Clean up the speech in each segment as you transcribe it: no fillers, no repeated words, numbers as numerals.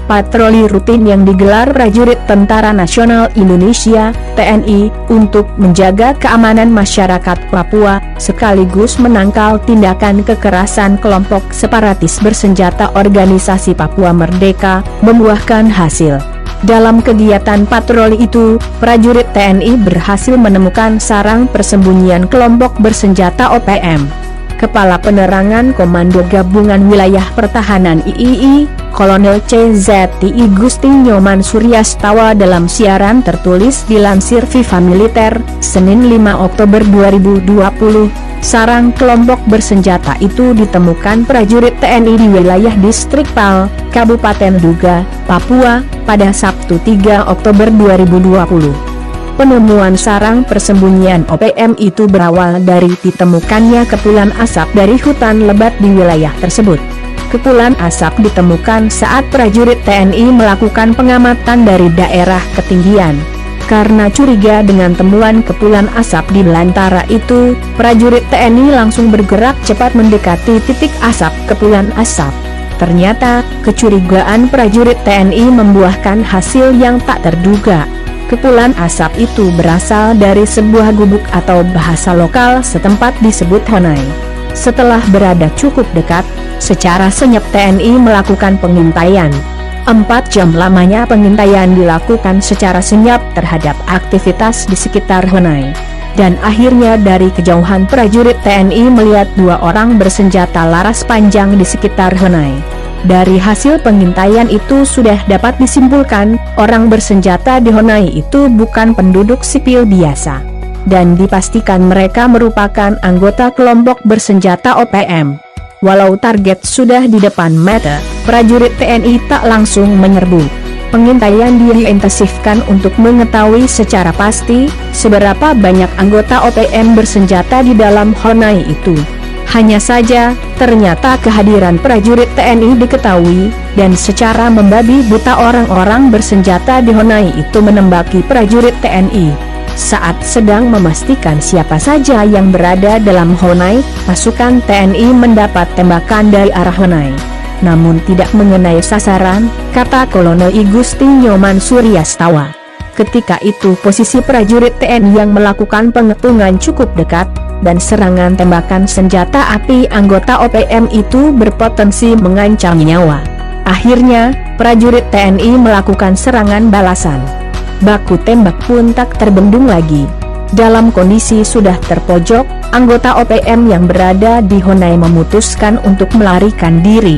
patroli rutin yang digelar prajurit Tentara Nasional Indonesia (TNI) untuk menjaga keamanan masyarakat Papua, sekaligus menangkal tindakan kekerasan kelompok separatis bersenjata organisasi Papua Merdeka, membuahkan hasil. Dalam kegiatan patroli itu, prajurit TNI berhasil menemukan sarang persembunyian kelompok bersenjata OPM. Kepala Penerangan Komando Gabungan Wilayah Pertahanan III, Kolonel CZTI Gusti Nyoman Suryastawa dalam siaran tertulis dilansir Viva Militer, Senin 5 Oktober 2020, sarang kelompok bersenjata itu ditemukan prajurit TNI di wilayah Distrik Pal, Kabupaten Duga, Papua, pada Sabtu 3 Oktober 2020. Penemuan sarang persembunyian OPM itu berawal dari ditemukannya kepulan asap dari hutan lebat di wilayah tersebut. Kepulan asap ditemukan saat prajurit TNI melakukan pengamatan dari daerah ketinggian. Karena curiga dengan temuan kepulan asap di belantara itu, prajurit TNI langsung bergerak cepat mendekati titik asap kepulan asap. Ternyata, kecurigaan prajurit TNI membuahkan hasil yang tak terduga. Kepulan asap itu berasal dari sebuah gubuk atau bahasa lokal setempat disebut Honai. Setelah berada cukup dekat, secara senyap TNI melakukan pengintaian. 4 jam lamanya pengintaian dilakukan secara senyap terhadap aktivitas di sekitar Honai. Dan akhirnya dari kejauhan prajurit TNI melihat 2 orang bersenjata laras panjang di sekitar Honai. Dari hasil pengintaian itu sudah dapat disimpulkan, orang bersenjata di Honai itu bukan penduduk sipil biasa. Dan dipastikan mereka merupakan anggota kelompok bersenjata OPM. Walau target sudah di depan mata, prajurit TNI tak langsung menyerbu. Pengintaian diintensifkan untuk mengetahui secara pasti, seberapa banyak anggota OPM bersenjata di dalam Honai itu. Hanya saja, ternyata kehadiran prajurit TNI diketahui, dan secara membabi buta orang-orang bersenjata di Honai itu menembaki prajurit TNI. Saat sedang memastikan siapa saja yang berada dalam Honai, pasukan TNI mendapat tembakan dari arah Honai. Namun tidak mengenai sasaran, kata Kolonel I Gusti Nyoman Suryastawa. Ketika itu posisi prajurit TNI yang melakukan pengepungan cukup dekat, dan serangan tembakan senjata api anggota OPM itu berpotensi mengancam nyawa. Akhirnya, prajurit TNI melakukan serangan balasan. Baku tembak pun tak terbendung lagi. Dalam kondisi sudah terpojok, anggota OPM yang berada di Honai memutuskan untuk melarikan diri.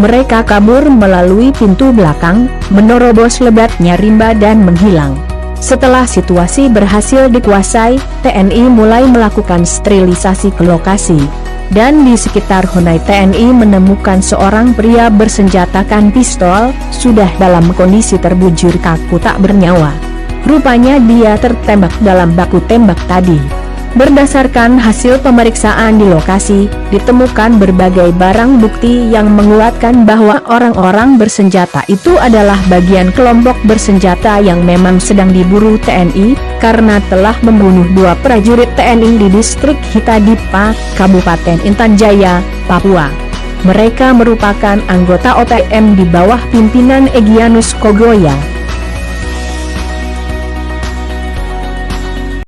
Mereka kabur melalui pintu belakang, menerobos lebatnya rimba dan menghilang. Setelah situasi berhasil dikuasai, TNI mulai melakukan sterilisasi ke lokasi. Dan di sekitar Honai TNI menemukan seorang pria bersenjatakan pistol, sudah dalam kondisi terbujur kaku tak bernyawa. Rupanya dia tertembak dalam baku tembak tadi. Berdasarkan hasil pemeriksaan di lokasi, ditemukan berbagai barang bukti yang menguatkan bahwa orang-orang bersenjata itu adalah bagian kelompok bersenjata yang memang sedang diburu TNI, karena telah membunuh 2 prajurit TNI di distrik Hitadipa, Kabupaten Intan Jaya, Papua. Mereka merupakan anggota OPM di bawah pimpinan Egyanus Kogoya.